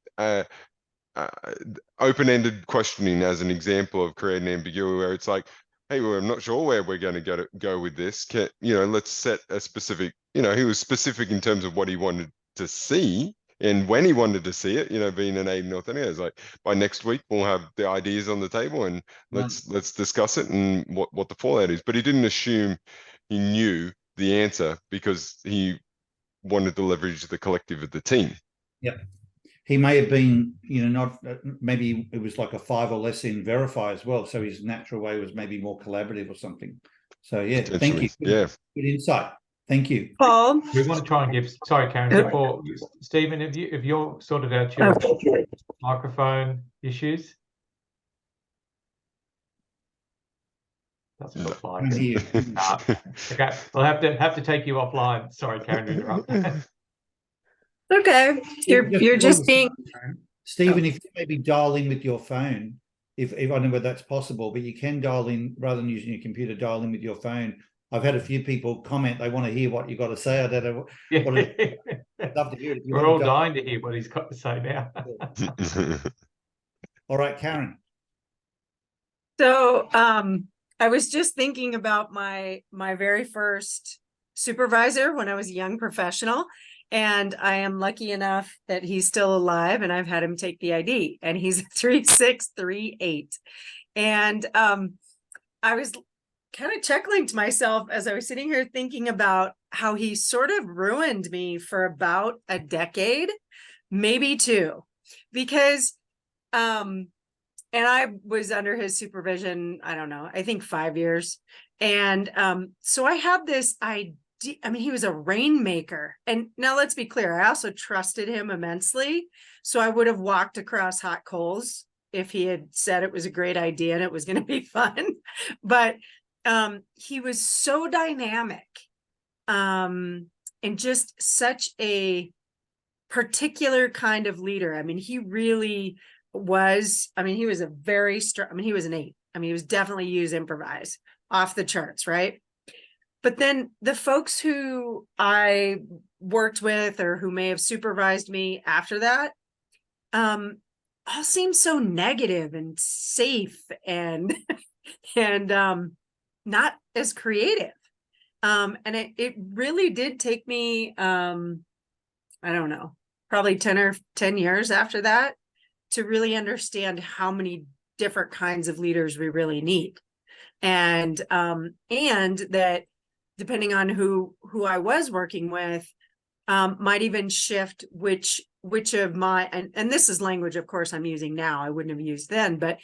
S2: open-ended questioning as an example of creating ambiguity, where it's like, hey, well, I'm not sure where we're going to go with this. Let's set a specific. He was specific in terms of what he wanted to see and when he wanted to see it. Being an Aiden authentic, it's like by next week we'll have the ideas on the table and let's discuss it and what the fallout is. But he didn't assume he knew the answer because he wanted to leverage the collective of the team.
S1: Yep. He may have been, not maybe it was like a 5 or less in Verify as well. So his natural way was maybe more collaborative or something. So yeah, thank you.
S2: Yeah,
S1: good insight. Thank you,
S9: Paul.
S5: We want to try and give. Sorry, Karen. Before Stephen, have you sorted out your microphone issues? Doesn't look like it. Nah. Okay, we'll have to take you offline. Sorry, Karen, to interrupt.
S9: Okay, you're just being.
S1: Stephen, if you maybe dial in with your phone, if I don't know whether that's possible, but you can dial in rather than using your computer, dial in with your phone. I've had a few people comment they want to hear what you got to say. I don't know. I'd love to hear it.
S5: We're all dying to hear what he's got to say now.
S1: All right, Karen.
S9: So I was just thinking about my very first supervisor when I was a young professional, and I am lucky enough that he's still alive, and I've had him take the ID, and he's 3638. And I was kind of chuckling to myself as I was sitting here thinking about how he sort of ruined me for about a decade, maybe 2, because and I was under his supervision, I don't know, I think 5 years. And so I had this idea. I mean, he was a rainmaker. And now let's be clear, I also trusted him immensely. So I would have walked across hot coals if he had said it was a great idea and it was going to be fun. But he was so dynamic and just such a particular kind of leader. I mean, he really was, he was a very strong, he was an 8. He was definitely use improvise off the charts, right? But then the folks who I worked with or who may have supervised me after that, all seemed so negative and safe and not as creative. And it really did take me, I don't know, probably 10 years after that to really understand how many different kinds of leaders we really need. And that depending on who I was working with, might even shift which of my, and this is language, of course, I'm using now, I wouldn't have used then, but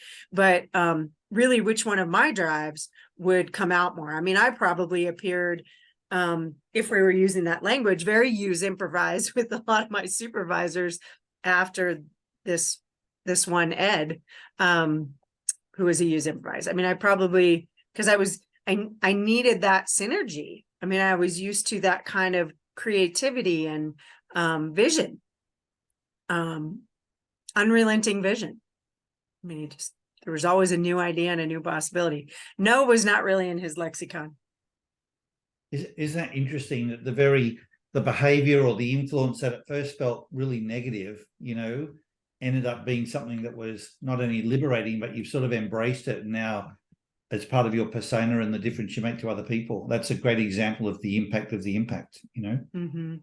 S9: really which one of my drives would come out more. I probably appeared, if we were using that language, very use improvise with a lot of my supervisors after this one Ed, who was a use improvise. I probably, because I needed that synergy I mean, I was used to that kind of creativity and vision, unrelenting vision. I mean, there was always a new idea and a new possibility. No was not really in his lexicon.
S1: Isn't that interesting that the behavior or the influence that at first felt really negative, you know, ended up being something that was not only liberating, but you've sort of embraced it now as part of your persona and the difference you make to other people. That's a great example of the impact, you know?
S9: Mm-hmm.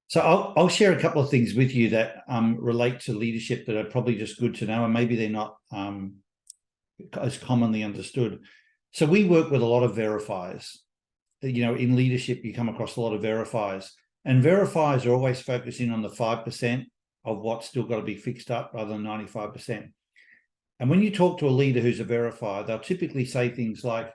S1: So I'll share a couple of things with you that relate to leadership that are probably just good to know, and maybe they're not as commonly understood. So we work with a lot of verifiers. You know, in leadership, you come across a lot of verifiers, and verifiers are always focusing on the 5% of what's still got to be fixed up rather than 95%. And when you talk to a leader who's a verifier, they'll typically say things like,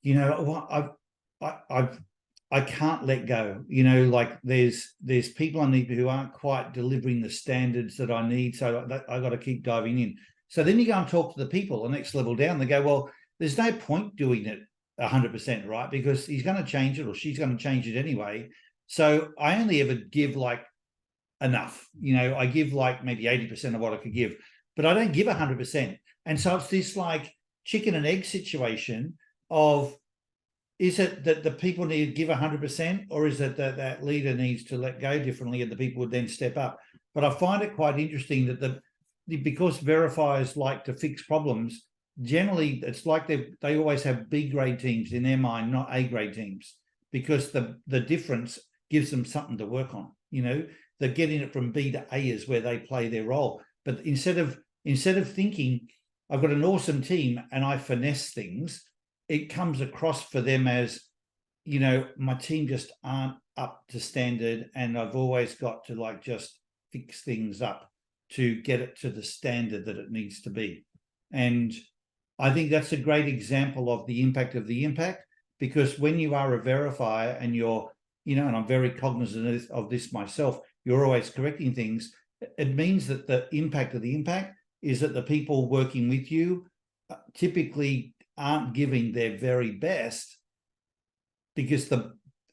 S1: you know, I can't let go. You know, like there's people I need who aren't quite delivering the standards that I need, so I got to keep diving in. So then you go and talk to the people, the next level down. They go, well, there's no point doing it 100%, right? Because he's going to change it or she's going to change it anyway. So I only ever give like enough. You know, I give like maybe 80% of what I could give, but I don't give 100%. And so it's this like chicken and egg situation of, is it that the people need to give 100%, or is it that that leader needs to let go differently and the people would then step up? But I find it quite interesting that because verifiers like to fix problems, generally it's like they always have B grade teams in their mind, not A grade teams, because the difference gives them something to work on. You know, they're getting it from B to A is where they play their role. But instead of thinking, I've got an awesome team and I finesse things, it comes across for them as, you know, my team just aren't up to standard and I've always got to like just fix things up to get it to the standard that it needs to be. And I think that's a great example of the impact of the impact, because when you are a verifier and you're, you know, and I'm very cognizant of this myself, you're always correcting things. It means that the impact of the impact is that the people working with you typically aren't giving their very best, because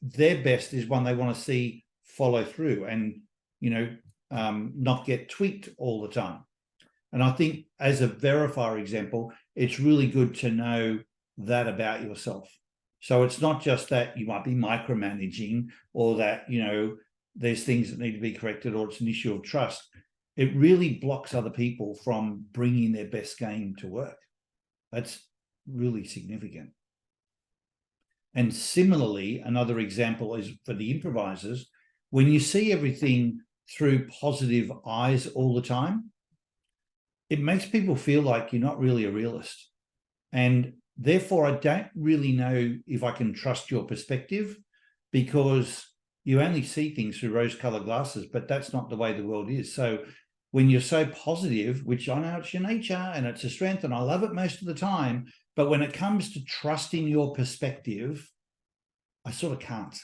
S1: their best is one they want to see follow through and, you know, not get tweaked all the time. And I think as a verifier example, it's really good to know that about yourself. So it's not just that you might be micromanaging or that, you know, there's things that need to be corrected or it's an issue of trust. It really blocks other people from bringing their best game to work. That's really significant. And similarly, another example is for the improvisers, when you see everything through positive eyes all the time, it makes people feel like you're not really a realist. And therefore, I don't really know if I can trust your perspective, because you only see things through rose-colored glasses, but that's not the way the world is. So when you're so positive, which I know it's your nature and it's a strength and I love it most of the time, but when it comes to trusting your perspective, I sort of can't.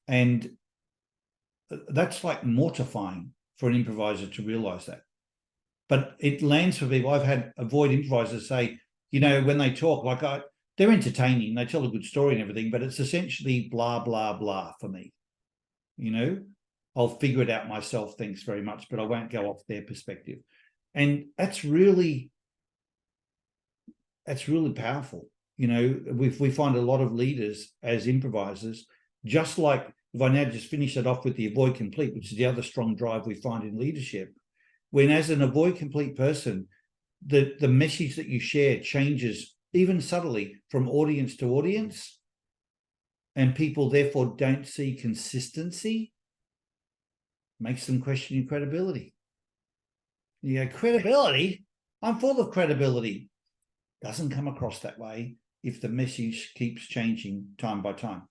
S1: And that's like mortifying for an improviser to realize that. But it lands for people. I've had avoid improvisers say, you know, when they talk, like they're entertaining, they tell a good story and everything, but it's essentially blah, blah, blah for me. You know, I'll figure it out myself, thanks very much, but I won't go off their perspective. And that's really powerful. You know, we find a lot of leaders as improvisers, just like if I now just finish it off with the avoid complete, which is the other strong drive we find in leadership, when as an avoid complete person, the message that you share changes even subtly from audience to audience, and people therefore don't see consistency, makes them question your credibility. You go, credibility? I'm full of credibility. Doesn't come across that way if the message keeps changing time by time.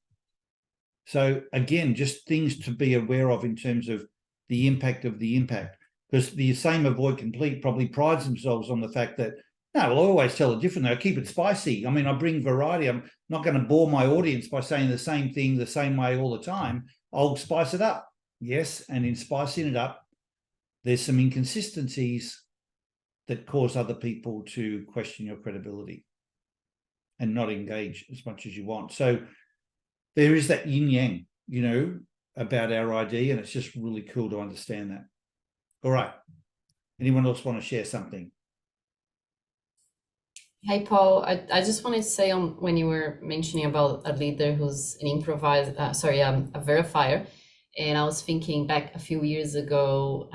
S1: So again, just things to be aware of in terms of the impact of the impact, because the same avoid complete probably prides themselves on the fact that, no, I'll always tell it differently. I keep it spicy. I mean, I bring variety. I'm not going to bore my audience by saying the same thing the same way all the time. I'll spice it up. Yes, and in spicing it up, there's some inconsistencies that cause other people to question your credibility and not engage as much as you want. So there is that yin yang, you know, about our ID, and it's just really cool to understand that. All right. Anyone else want to share something?
S3: Hey, Paul, I just wanted to say when you were mentioning about a leader who's an improviser, a verifier, and I was thinking back a few years ago,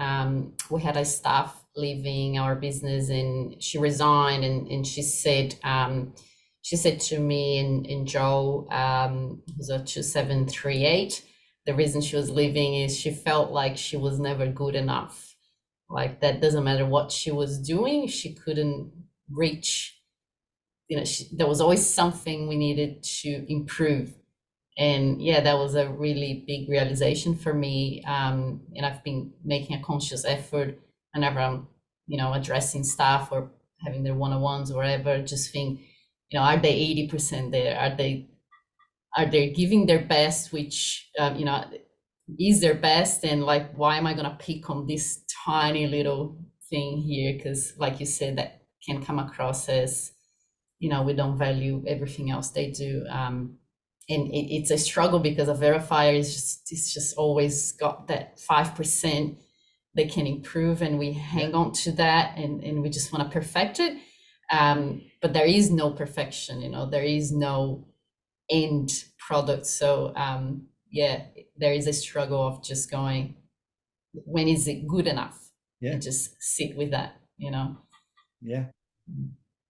S3: we had a staff leaving our business and she resigned, and she said to me and Joe, who's a 2738, the reason she was leaving is she felt like she was never good enough. Like that doesn't matter what she was doing, she couldn't reach. You know, there was always something we needed to improve. And yeah, that was a really big realization for me. And I've been making a conscious effort whenever I'm, you know, addressing staff or having their one-on-ones or whatever, just think, you know, are they 80% there? Are they giving their best, which, you know, is their best? And like, why am I going to pick on this tiny little thing here? Because like you said, that can come across as, you know, we don't value everything else they do. And it's a struggle because a verifier is just always got that 5% they can improve, and we hang on to that, and we just want to perfect it. But there is no perfection, you know, there is no end product. So yeah, there is a struggle of just going, when is it good enough?
S1: Yeah.
S3: And just sit with that, you know.
S1: Yeah.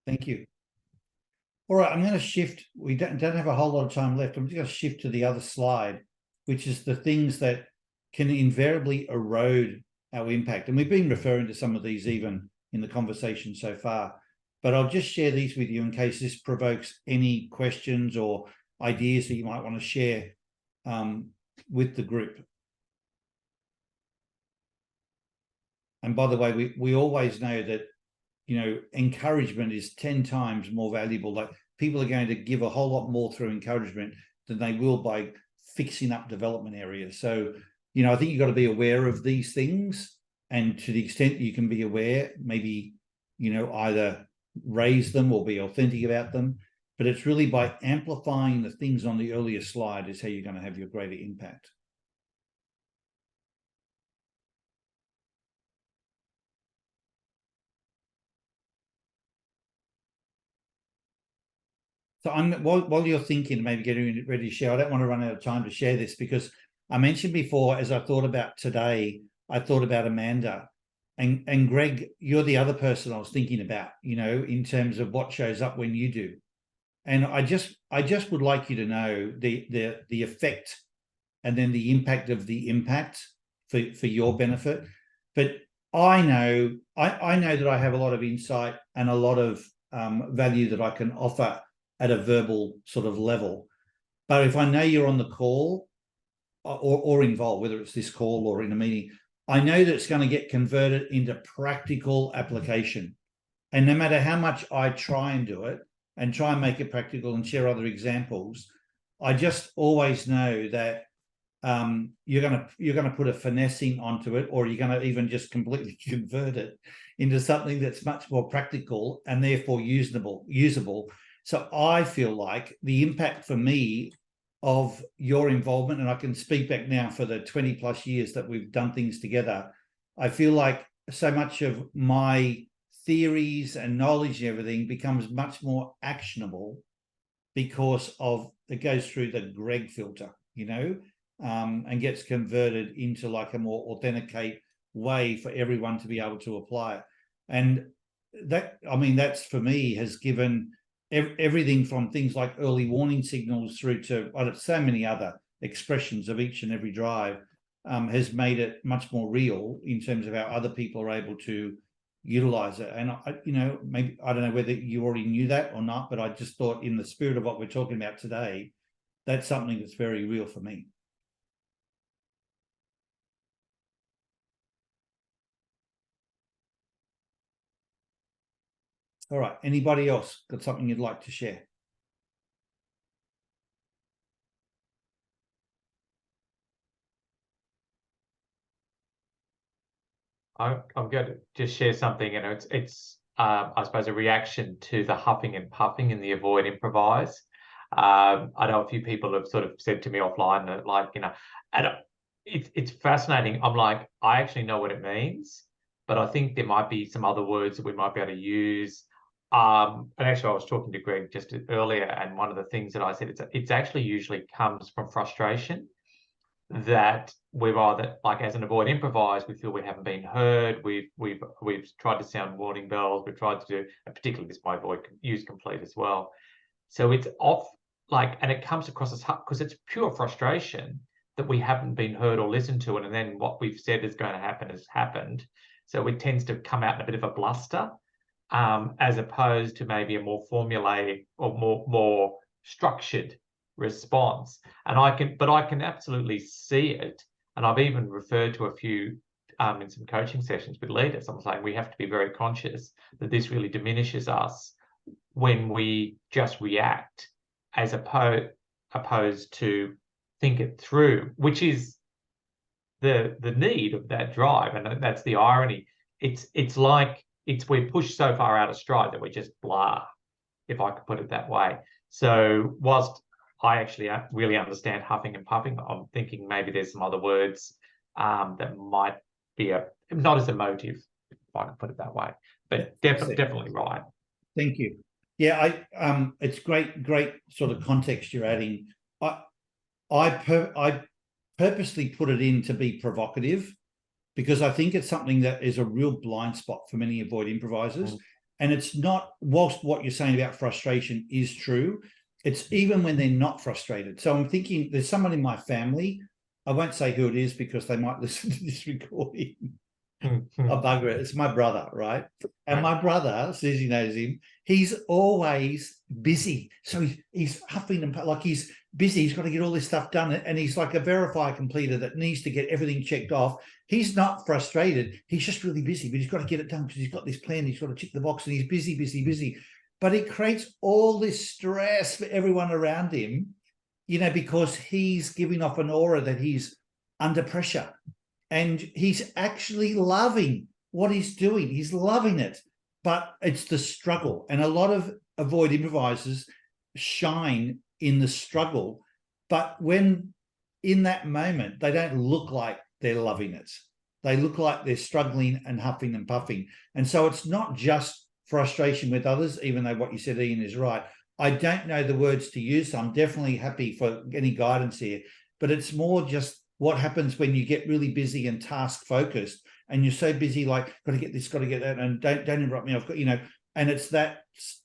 S1: Thank you. All right, I'm going to shift. We don't have a whole lot of time left. I'm just going to shift to the other slide, which is the things that can invariably erode our impact. And we've been referring to some of these even in the conversation so far, but I'll just share these with you in case this provokes any questions or ideas that you might want to share with the group. And by the way, we always know that, you know, encouragement is 10 times more valuable. Like people are going to give a whole lot more through encouragement than they will by fixing up development areas. So, you know, I think you've got to be aware of these things, and to the extent you can be aware, maybe, you know, either raise them or be authentic about them. But it's really by amplifying the things on the earlier slide is how you're going to have your greater impact. So while you're thinking, maybe getting ready to share, I don't want to run out of time to share this, because I mentioned before, as I thought about today, I thought about Amanda and Greg. You're the other person I was thinking about, you know, in terms of what shows up when you do. And I just would like you to know the effect and then the impact of the impact for your benefit. But I know that I have a lot of insight and a lot of value that I can offer at a verbal sort of level. But if I know you're on the call or involved, whether it's this call or in a meeting, I know that it's going to get converted into practical application. And no matter how much I try and do it and try and make it practical and share other examples, I just always know that you're going to put a finessing onto it, or you're going to even just completely convert it into something that's much more practical and therefore usable. So I feel like the impact for me of your involvement, and I can speak back now for the 20 plus years that we've done things together, I feel like so much of my theories and knowledge and everything becomes much more actionable because of it goes through the Greg filter, you know, and gets converted into like a more authenticate way for everyone to be able to apply it. And that, I mean, that's for me has given everything from things like early warning signals through to so many other expressions of each and every drive, has made it much more real in terms of how other people are able to utilize it. And you know, maybe I don't know whether you already knew that or not, but I just thought in the spirit of what we're talking about today, that's something that's very real for me. All right, anybody else got something you'd like to share?
S5: I'm going to just share something, and it's I suppose a reaction to the huffing and puffing in the avoid improvise. I know a few people have sort of said to me offline that, like, you know, and it's fascinating. I'm like, I actually know what it means, but I think there might be some other words that we might be able to use. And actually, I was talking to Greg just earlier, and one of the things that I said, it's actually usually comes from frustration, that we've either, like, as an avoid improvise, we feel we haven't been heard. We've tried to sound warning bells. We've tried to do, and particularly this by avoid use complete as well. So it's off, like, and it comes across as because it's pure frustration that we haven't been heard or listened to, and then what we've said is going to happen has happened. So it tends to come out in a bit of a bluster, as opposed to maybe a more formulaic or more structured response. And I can absolutely see it. And I've even referred to a few in some coaching sessions with leaders. I'm saying we have to be very conscious that this really diminishes us when we just react, as opposed to think it through, which is the need of that drive. And that's the irony. It's like we're pushed so far out of stride that we're just blah, if I could put it that way. So whilst I actually really understand huffing and puffing, I'm thinking maybe there's some other words that might be not as emotive, if I can put it that way. But definitely right.
S1: Thank you. Yeah, it's great sort of context you're adding. I purposely put it in to be provocative, because I think it's something that is a real blind spot for many avoid improvisers. And it's not, whilst what you're saying about frustration is true, it's even when they're not frustrated. So I'm thinking there's someone in my family, I won't say who it is because they might listen to this recording. A bugger it. It's my brother, right? And my brother, Susie knows him, he's always busy. So he's huffing and like he's busy. He's got to get all this stuff done. And he's like a verifier completer that needs to get everything checked off. He's not frustrated. He's just really busy, but he's got to get it done because he's got this plan. He's got to tick the box and he's busy. But it creates all this stress for everyone around him, you know, because he's giving off an aura that he's under pressure. And he's actually loving what he's doing. He's loving it, but it's the struggle. And a lot of avoid improvisers shine in the struggle, but when in that moment, they don't look like they're loving it. They look like they're struggling and huffing and puffing. And so it's not just frustration with others, even though what you said, Ian, is right. I don't know the words to use, so I'm definitely happy for any guidance here, but it's more just what happens when you get really busy and task focused and you're so busy, like, got to get this, got to get that, and don't interrupt me, I've got, you know, and it's that,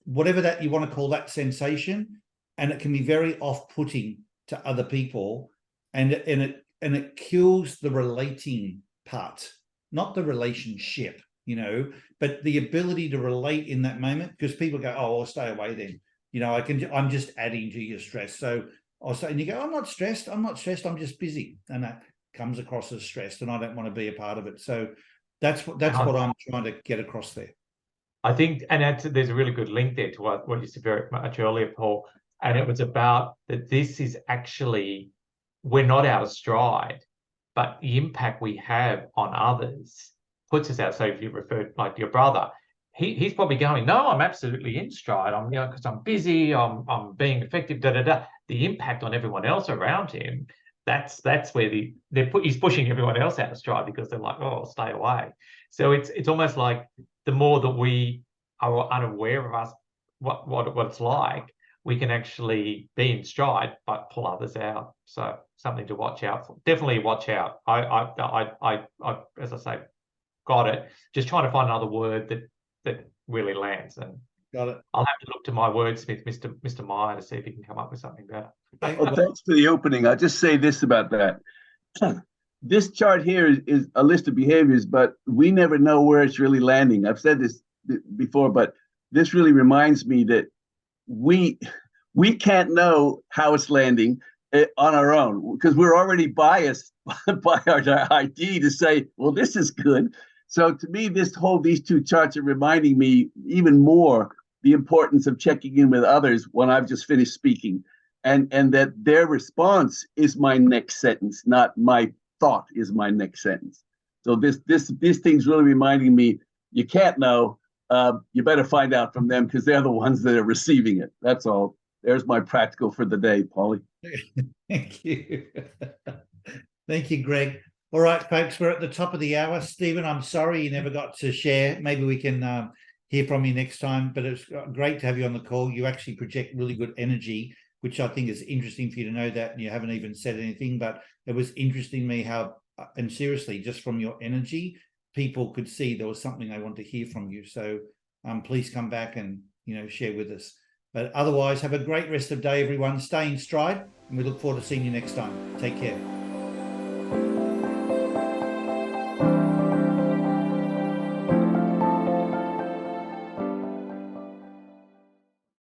S1: whatever that you want to call that sensation, and it can be very off-putting to other people, and it kills the relating part, not the relationship, you know, but the ability to relate in that moment, because people go, oh, I'll stay away then, you know, I'm just adding to your stress. So I'll say, and you go, I'm not stressed, I'm just busy. And that comes across as stressed, and I don't want to be a part of it. So that's what I'm trying to get across there.
S5: I think, and there's a really good link there to what you said very much earlier, Paul. And it was about that this is actually, we're not out of stride, but the impact we have on others puts us out. So if you referred, like your brother, he's probably going, no, I'm absolutely in stride. I'm, you know, because I'm busy, I'm being effective, The impact on everyone else around him, that's where he's pushing everyone else out of stride, because they're like, oh, stay away. So it's almost like the more that we are unaware of us, what it's like, we can actually be in stride but pull others out. So something to watch out for. Definitely watch out. I as I say, got it. Just trying to find another word that really lands. And
S1: got it.
S5: I'll have to look to my wordsmith, Mr. Meyer, to see if he can come up with something better.
S6: Well, thanks for the opening. I'll just say this about that. This chart here is a list of behaviors, but we never know where it's really landing. I've said this before, but this really reminds me that we can't know how it's landing on our own, because we're already biased by our ID to say, well, this is good. So to me, these two charts are reminding me even more the importance of checking in with others when I've just finished speaking, and that their response is my next sentence, not my thought is my next sentence. So these things really reminding me, you can't know. You better find out from them because they're the ones that are receiving it. That's all. There's my practical for the day, Paulie.
S1: Thank you. Thank you, Greg. All right, folks, we're at the top of the hour. Stephen, I'm sorry you never got to share. Maybe we can hear from you next time, but it's great to have you on the call. You actually project really good energy, which I think is interesting for you to know that, and you haven't even said anything, but it was interesting to me how, and seriously, just from your energy, people could see there was something they want to hear from you. So please come back and, you know, share with us. But otherwise, have a great rest of the day, everyone. Stay in stride, and we look forward to seeing you next time. Take care.